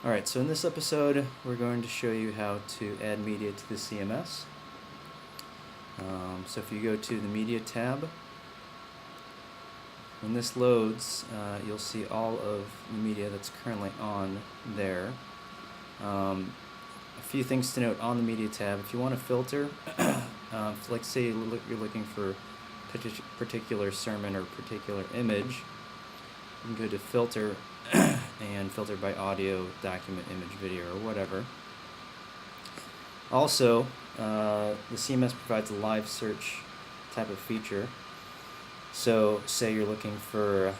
Alright, so in this episode we're going to show you how to add media to the CMS. So if you go to the Media tab, when this loads, you'll see all of the media that's currently on there. A few things to note on the Media tab. If you want to filter, like say you're looking for particular sermon or particular image, you can go to Filter and filter by audio, document, image, video, or whatever. Also, the CMS provides a live search type of feature. So say you're looking for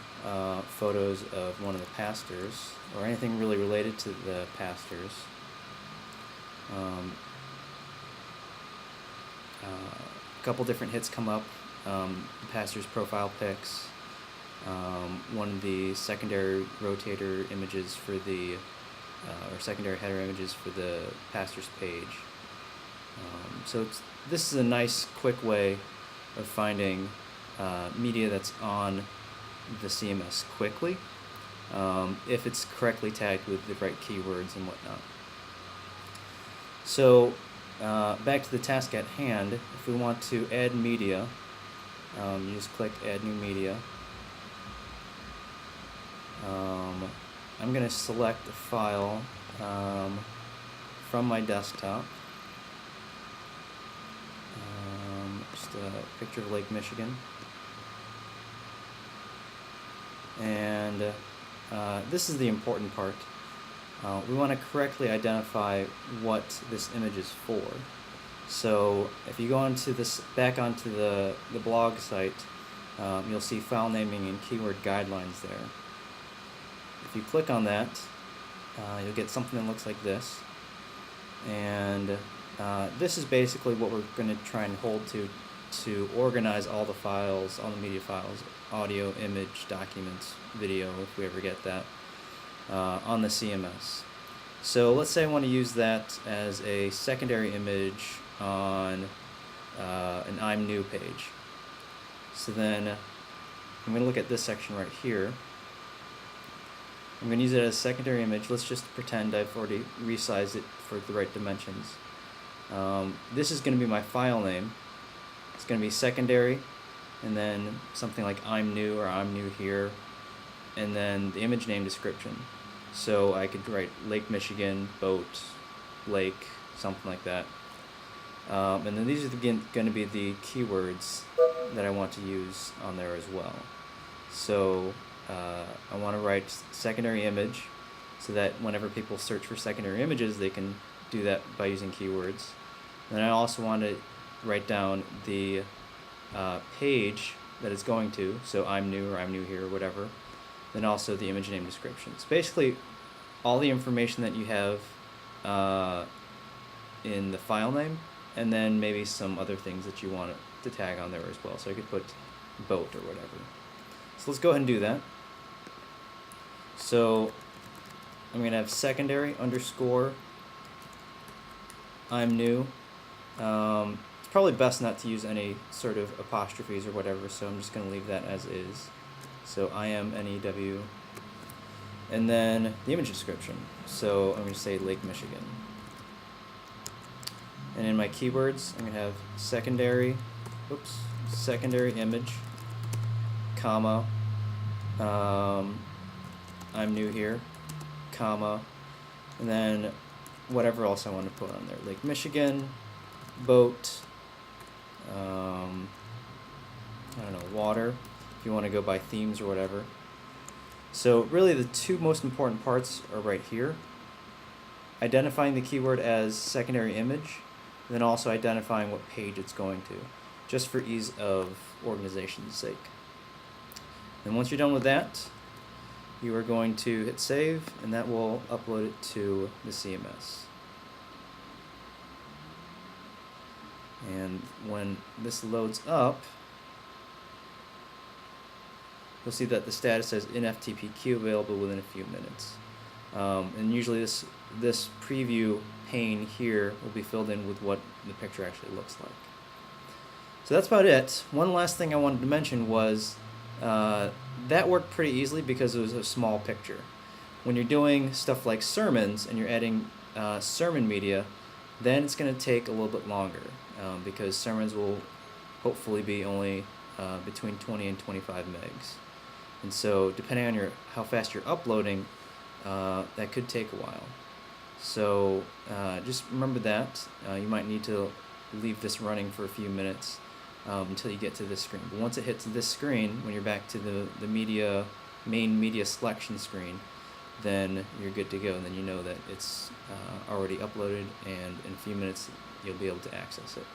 photos of one of the pastors or anything really related to the pastors. A couple different hits come up. The pastor's profile pics, one of the secondary rotator images for the or secondary header images for the pastor's page. So this is a nice quick way of finding media that's on the CMS quickly, if it's correctly tagged with the right keywords and whatnot. So back to the task at hand. If we want to add media, you just click Add New Media. I'm going to select a file from my desktop. Just a picture of Lake Michigan. And this is the important part. We want to correctly identify what this image is for. So if you go onto back onto the blog site, you'll see file naming and keyword guidelines there. If you click on that, you'll get something that looks like this. And this is basically what we're going to try and hold to organize all the files, all the media files, audio, image, documents, video, if we ever get that, on the CMS. So let's say I want to use that as a secondary image on an I'm New page. So then I'm going to look at this section right here. I'm going to use it as a secondary image. Let's just pretend I've already resized it for the right dimensions. This is going to be my file name. It's going to be secondary, and then something like I'm New or I'm New Here, and then the image name description. So I could write Lake Michigan, boat, lake, something like that. And then these are going to be the keywords that I want to use on there as well. So I want to write secondary image so that whenever people search for secondary images, they can do that by using keywords. And then I also want to write down the page that it's going to, so I'm New or I'm New Here or whatever. Then also the image name descriptions. Basically, all the information that you have in the file name, and then maybe some other things that you want to tag on there as well. So I could put boat or whatever. So let's go ahead and do that. So I'm going to have secondary underscore I'm New. It's probably best not to use any sort of apostrophes or whatever, so I'm just going to leave that as is. So IMNEW. And then the image description. So I'm going to say Lake Michigan. And in my keywords, I'm going to have secondary image, comma, I'm New Here, comma, and then whatever else I want to put on there. Lake Michigan, boat, I don't know, water, if you want to go by themes or whatever. So really the two most important parts are right here. Identifying the keyword as secondary image, and then also identifying what page it's going to, just for ease of organization's sake. And once you're done with that, you are going to hit save, and that will upload it to the CMS. And when this loads up, you'll see that the status says InFTPQ available within a few minutes. And usually this preview pane here will be filled in with what the picture actually looks like. So that's about it. One last thing I wanted to mention was that worked pretty easily because it was a small picture. When you're doing stuff like sermons and you're adding sermon media, then it's going to take a little bit longer because sermons will hopefully be only between 20 and 25 megs. And so depending on how fast you're uploading, that could take a while. So just remember that. You might need to leave this running for a few minutes until you get to this screen. But once it hits this screen, when you're back to the main media selection screen, then you're good to go. And then you know that it's already uploaded, and in a few minutes you'll be able to access it.